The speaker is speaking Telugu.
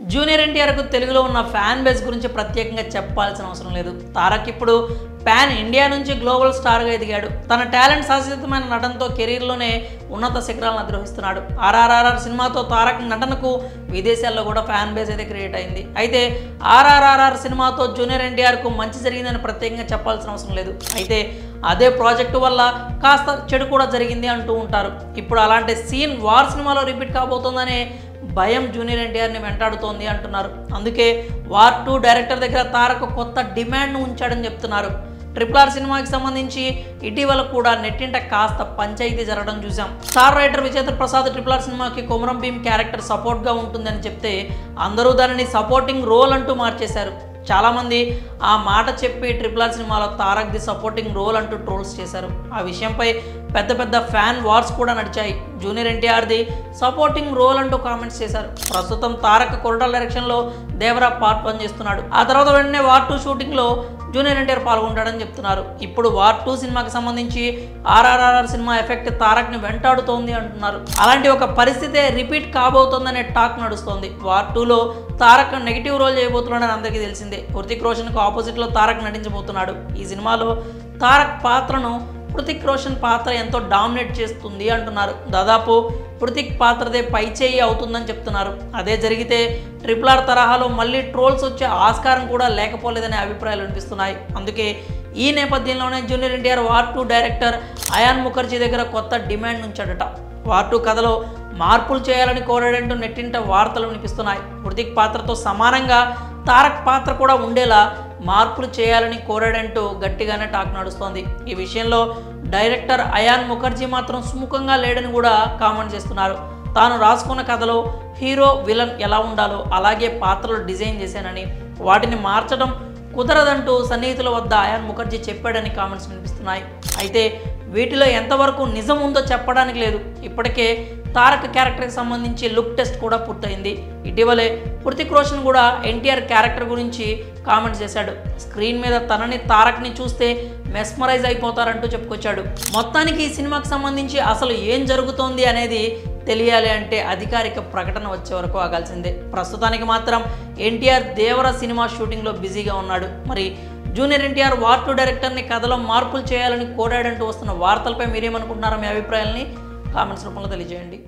జూనియర్ ఎన్టీఆర్కు తెలుగులో ఉన్న ఫ్యాన్ బేస్ గురించి ప్రత్యేకంగా చెప్పాల్సిన అవసరం లేదు. తారక్ ఇప్పుడు పాన్ ఇండియా నుంచి గ్లోబల్ స్టార్గా ఎదిగాడు. తన టాలెంట్ శాశ్వతమైన నటనతో కెరీర్లోనే ఉన్నత శిఖరాలను అధిరోహిస్తున్నాడు. ఆర్ఆర్ఆర్ సినిమాతో తారక్ నటనకు విదేశాల్లో కూడా ఫ్యాన్ బేస్ అయితే క్రియేట్ అయింది. అయితే ఆర్ఆర్ఆర్ సినిమాతో జూనియర్ ఎన్టీఆర్కు మంచి జరిగిందని ప్రత్యేకంగా చెప్పాల్సిన అవసరం లేదు. అయితే అదే ప్రాజెక్టు వల్ల కాస్త చెడు కూడా జరిగింది అంటూ ఉంటారు. ఇప్పుడు అలాంటి సీన్ వార్ సినిమాలో రిపీట్ కాబోతోందనే భయం జూనియర్ ఎన్టీఆర్ని వెంటాడుతోంది అంటున్నారు. అందుకే వార్ 2 డైరెక్టర్ దగ్గర తారక్ కొత్త డిమాండ్ను ఉంచాడని చెప్తున్నారు. RRR సినిమాకి సంబంధించి ఇటీవల కూడా నెట్టింట కాస్త పంచాయితీ జరగడం చూసాం. Star writer Vijendra Prasad RRR సినిమాకి కొమరం భీమ్ క్యారెక్టర్ సపోర్ట్గా ఉంటుందని చెప్తే అందరూ దానిని సపోర్టింగ్ రోల్ అంటూ మార్చేశారు. చాలామంది ఆ మాట చెప్పి RRR సినిమాలో తారక్ ది సపోర్టింగ్ రోల్ అంటూ ట్రోల్స్ చేశారు. ఆ విషయంపై పెద్ద పెద్ద ఫ్యాన్ వార్స్ కూడా నడిచాయి. జూనియర్ ఎన్టీఆర్ది సపోర్టింగ్ రోల్ అంటూ కామెంట్స్ చేశారు. ప్రస్తుతం తారక్ కొరటాల డైరెక్షన్లో దేవరా పార్ట్ 1 చేస్తున్నాడు. ఆ తర్వాత వెంటనే వార్ 2 షూటింగ్లో జూనియర్ ఎన్టీఆర్ పాల్గొంటాడని చెప్తున్నారు. ఇప్పుడు వార్ 2 సినిమాకి సంబంధించి ఆర్ఆర్ఆర్ సినిమా ఎఫెక్ట్ తారక్ని వెంటాడుతోంది అంటున్నారు. అలాంటి ఒక పరిస్థితే రిపీట్ కాబోతోందనే టాక్ నడుస్తోంది. వార్ 2లో తారక్ నెగిటివ్ రోల్ చేయబోతున్నాడని అందరికీ తెలిసిందే. హృతిక్ రోషన్కు ఆపోజిట్లో తారక్ నటించబోతున్నాడు. ఈ సినిమాలో తారక్ పాత్రను హృతిక్ రోషన్ పాత్ర ఎంతో డామినేట్ చేస్తుంది అంటున్నారు. దాదాపు హృతిక్ పాత్రదే పైచేయి అవుతుందని చెప్తున్నారు. అదే జరిగితే RRR తరహాలో మళ్ళీ ట్రోల్స్ వచ్చే ఆస్కారం కూడా లేకపోలేదనే అభిప్రాయాలు వినిపిస్తున్నాయి. అందుకే ఈ నేపథ్యంలోనే జూనియర్ ఎన్టీఆర్ వార్ 2 డైరెక్టర్ అయాన్ ముఖర్జీ దగ్గర కొత్త డిమాండ్ ఉంచాడట. వార్ 2 కథలో మార్పులు చేయాలని కోరాడంటూ నెట్టింట వార్తలు వినిపిస్తున్నాయి. హృతిక్ పాత్రతో సమానంగా తారక్ పాత్ర కూడా ఉండేలా మార్పులు చేయాలని కోరాడంటూ గట్టిగానే టాక్ నడుస్తోంది. ఈ విషయంలో డైరెక్టర్ అయాన్ ముఖర్జీ మాత్రం సుముఖంగా లేడని కూడా కామెంట్ చేస్తున్నారు. తాను రాసుకున్న కథలో హీరో విలన్ ఎలా ఉండాలో అలాగే పాత్రలు డిజైన్ చేశానని వాటిని మార్చడం కుదరదంటూ సన్నిహితుల వద్ద అయాన్ ముఖర్జీ చెప్పాడని కామెంట్స్ వినిపిస్తున్నాయి. అయితే వీటిలో ఎంతవరకు నిజం ఉందో చెప్పడానికి లేదు. ఇప్పటికే తారక్ క్యారెక్టర్కి సంబంధించి లుక్ టెస్ట్ కూడా పూర్తయింది. ఇటీవలే హృతిక్ రోషన్ కూడా ఎన్టీఆర్ క్యారెక్టర్ గురించి కామెంట్స్ చేశాడు. స్క్రీన్ మీద తనని తారక్ని చూస్తే మెస్మరైజ్ అయిపోతారంటూ చెప్పుకొచ్చాడు. మొత్తానికి ఈ సినిమాకి సంబంధించి అసలు ఏం జరుగుతోంది అనేది తెలియాలి అంటే అధికారిక ప్రకటన వచ్చే వరకు ఆగాల్సిందే. ప్రస్తుతానికి మాత్రం ఎన్టీఆర్ దేవర సినిమా షూటింగ్లో బిజీగా ఉన్నాడు. మరి జూనియర్ ఎన్టీఆర్ వార్ 2 డైరెక్టర్ని కథలో మార్పులు చేయాలని కోరాడంటూ వస్తున్న వార్తలపై మీరేమనుకుంటున్నారో మీ అభిప్రాయాలని కామెంట్స్ రూపంలో తెలియజేయండి.